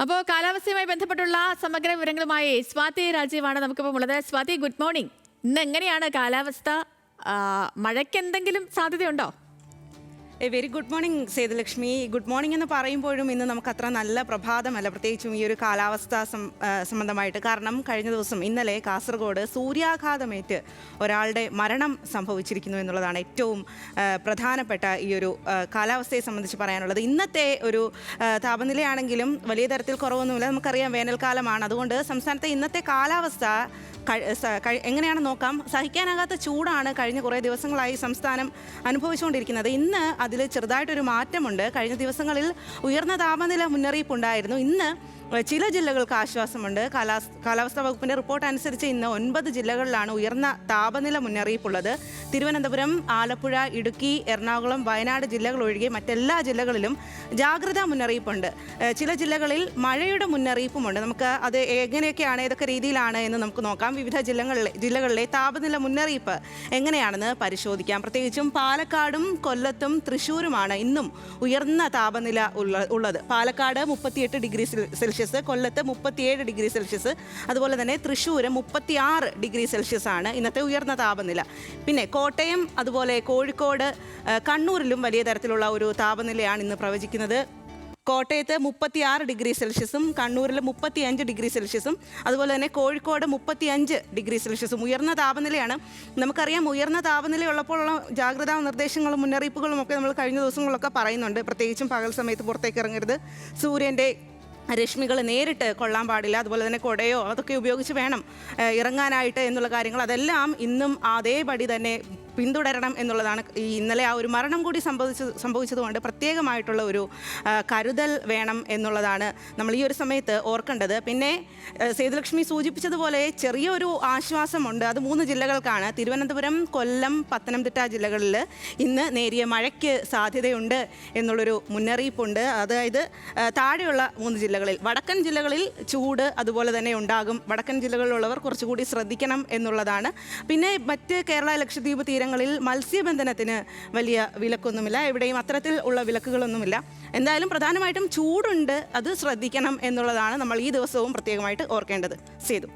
അപ്പോൾ കാലാവസ്ഥയുമായി ബന്ധപ്പെട്ടുള്ള സമഗ്ര വിവരങ്ങളുമായി സ്വാതി രാജീവാണ് നമുക്കിപ്പോൾ ഉള്ളത്. Swathi, good morning. ഇന്ന് എങ്ങനെയാണ് കാലാവസ്ഥ? മഴയ്ക്ക് എന്തെങ്കിലും സാധ്യതയുണ്ടോ? Very good morning Sethulakshmi. Good morning എന്ന് പറയുമ്പോഴും ഇന്ന് നമുക്ക് അത്ര നല്ല പ്രഭാതമല്ല, പ്രത്യേകിച്ചും ഈ ഒരു കാലാവസ്ഥ സംബന്ധമായിട്ട്. കാരണം കഴിഞ്ഞ ദിവസം ഇന്നലെ കാസർഗോഡ് സൂര്യാഘാതമേറ്റ് ഒരാളുടെ മരണം സംഭവിച്ചിരിക്കുന്നു എന്നുള്ളതാണ് ഏറ്റവും പ്രധാനപ്പെട്ട ഈ ഒരു കാലാവസ്ഥയെ സംബന്ധിച്ച് പറയാനുള്ളത്. ഇന്നത്തെ ഒരു താപനിലയാണെങ്കിലും വലിയ തരത്തിൽ കുറവൊന്നുമില്ല. നമുക്കറിയാം വേനൽക്കാലമാണ്. അതുകൊണ്ട് സംസ്ഥാനത്തെ ഇന്നത്തെ കാലാവസ്ഥ എങ്ങനെയാണ് നോക്കാം. സഹിക്കാനാകാത്ത ചൂടാണ് കഴിഞ്ഞ കുറേ ദിവസങ്ങളായി സംസ്ഥാനം അനുഭവിച്ചുകൊണ്ടിരിക്കുന്നത്. ഇന്ന് അതിൽ ചെറുതായിട്ടൊരു മാറ്റമുണ്ട്. കഴിഞ്ഞ ദിവസങ്ങളിൽ ഉയർന്ന താപനില മുന്നറിയിപ്പുണ്ടായിരുന്നു. ഇന്ന് ചില ജില്ലകൾക്ക് ആശ്വാസമുണ്ട്. കാലാവസ്ഥാ വകുപ്പിൻ്റെ റിപ്പോർട്ട് അനുസരിച്ച് ഇന്ന് 9 ജില്ലകളിലാണ് ഉയർന്ന താപനില മുന്നറിയിപ്പുള്ളത്. തിരുവനന്തപുരം, ആലപ്പുഴ, ഇടുക്കി, എറണാകുളം, വയനാട് ജില്ലകൾ ഒഴികെ മറ്റെല്ലാ ജില്ലകളിലും ജാഗ്രതാ മുന്നറിയിപ്പുണ്ട്. ചില ജില്ലകളിൽ മഴയുടെ മുന്നറിയിപ്പുമുണ്ട്. നമുക്ക് അത് എങ്ങനെയൊക്കെയാണ്, ഏതൊക്കെ രീതിയിലാണ് എന്ന് നമുക്ക് നോക്കാം. വിവിധ ജില്ലകളിലെ താപനില മുന്നറിയിപ്പ് എങ്ങനെയാണെന്ന് പരിശോധിക്കാം. പ്രത്യേകിച്ചും പാലക്കാടും കൊല്ലത്തും തൃശ്ശൂരുമാണ് ഇന്നും ഉയർന്ന താപനില ഉള്ളത്. പാലക്കാട് 38 ഡിഗ്രി സെൽഷ്യസ്, കൊല്ലത്ത് 37 ഡിഗ്രി സെൽഷ്യസ്, അതുപോലെ തന്നെ തൃശ്ശൂർ 36 ഡിഗ്രി സെൽഷ്യസ് ആണ് ഇന്നത്തെ ഉയർന്ന താപനില. പിന്നെ കോട്ടയം, അതുപോലെ കോഴിക്കോട്, കണ്ണൂരിലും വലിയ തരത്തിലുള്ള ഒരു താപനിലയാണ് ഇന്ന് പ്രവചിക്കുന്നത്. കോട്ടയത്ത് 36 ഡിഗ്രി സെൽഷ്യസും കണ്ണൂരിൽ 35 ഡിഗ്രി സെൽഷ്യസും അതുപോലെ തന്നെ കോഴിക്കോട് 35 ഡിഗ്രി സെൽഷ്യസും ഉയർന്ന താപനിലയാണ്. നമുക്കറിയാം, ഉയർന്ന താപനിലയുള്ളപ്പോഴുള്ള ജാഗ്രതാ നിർദ്ദേശങ്ങളും മുന്നറിയിപ്പുകളും ഒക്കെ നമ്മൾ കഴിഞ്ഞ ദിവസങ്ങളിലൊക്കെ പറയുന്നുണ്ട്. പ്രത്യേകിച്ചും പകൽ സമയത്ത് പുറത്തേക്ക് ഇറങ്ങരുത്, സൂര്യൻ്റെ രശ്മികൾ നേരിട്ട് കൊള്ളാൻ പാടില്ല, അതുപോലെ തന്നെ കുടയോ അതൊക്കെ ഉപയോഗിച്ച് വേണം ഇറങ്ങാനായിട്ട് എന്നുള്ള കാര്യങ്ങൾ അതെല്ലാം ഇന്നും അതേപടി തന്നെ പിന്തുടരണം എന്നുള്ളതാണ്. ഈ ഇന്നലെ ആ ഒരു മരണം കൂടി സംഭവിച്ചതുകൊണ്ട് പ്രത്യേകമായിട്ടുള്ള ഒരു കരുതൽ വേണം എന്നുള്ളതാണ് നമ്മൾ ഈ ഒരു സമയത്ത് ഓർക്കേണ്ടത്. പിന്നെ സേതുലക്ഷ്മി സൂചിപ്പിച്ചതുപോലെ ചെറിയൊരു ആശ്വാസമുണ്ട്. അത് 3 ജില്ലകൾക്കാണ്. തിരുവനന്തപുരം, കൊല്ലം, പത്തനംതിട്ട ജില്ലകളിൽ ഇന്ന് നേരിയ മഴയ്ക്ക് സാധ്യതയുണ്ട് എന്നുള്ളൊരു മുന്നറിയിപ്പുണ്ട്. അതായത് താഴെയുള്ള 3 ജില്ലകളിൽ. വടക്കൻ ജില്ലകളിൽ ചൂട് അതുപോലെ തന്നെ ഉണ്ടാകും. വടക്കൻ ജില്ലകളിലുള്ളവർ കുറച്ചുകൂടി ശ്രദ്ധിക്കണം എന്നുള്ളതാണ്. പിന്നെ മറ്റ് കേരള, ലക്ഷദ്വീപ് തീരങ്ങളിൽ മത്സ്യബന്ധനത്തിന് വലിയ വിലക്കൊന്നുമില്ല. എവിടെയും അത്തരത്തിൽ ഉള്ള വിലക്കുകളൊന്നുമില്ല. എന്തായാലും പ്രധാനമായിട്ടും ചൂടുണ്ട്, അത് ശ്രദ്ധിക്കണം എന്നുള്ളതാണ് നമ്മൾ ഈ ദിവസവും പ്രത്യേകമായിട്ട് ഓർക്കേണ്ടത്. സേതു.